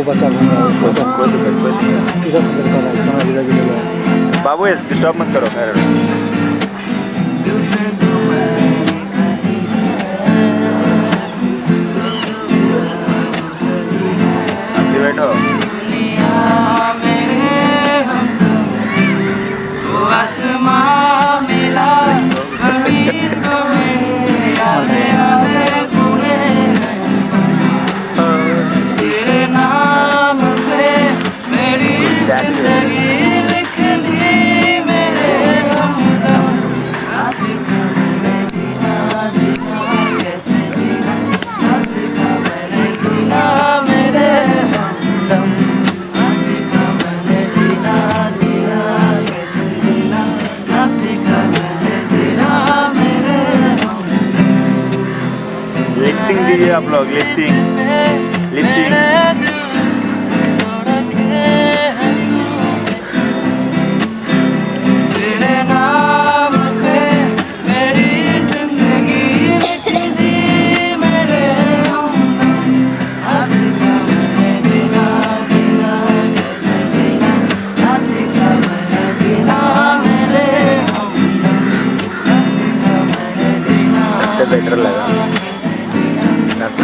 वो बच्चा घूम रहा है उसको कोई दिक्कत इधर से लड़का रहा है इतना इधर भी लगा है। बाबू ये डिस्टर्ब मत करो खैर अभी बैठो लिपसिंग दीजिए आप लोग लिपसिंग लिपसिंग सबसे बेटर लगा Nasıl?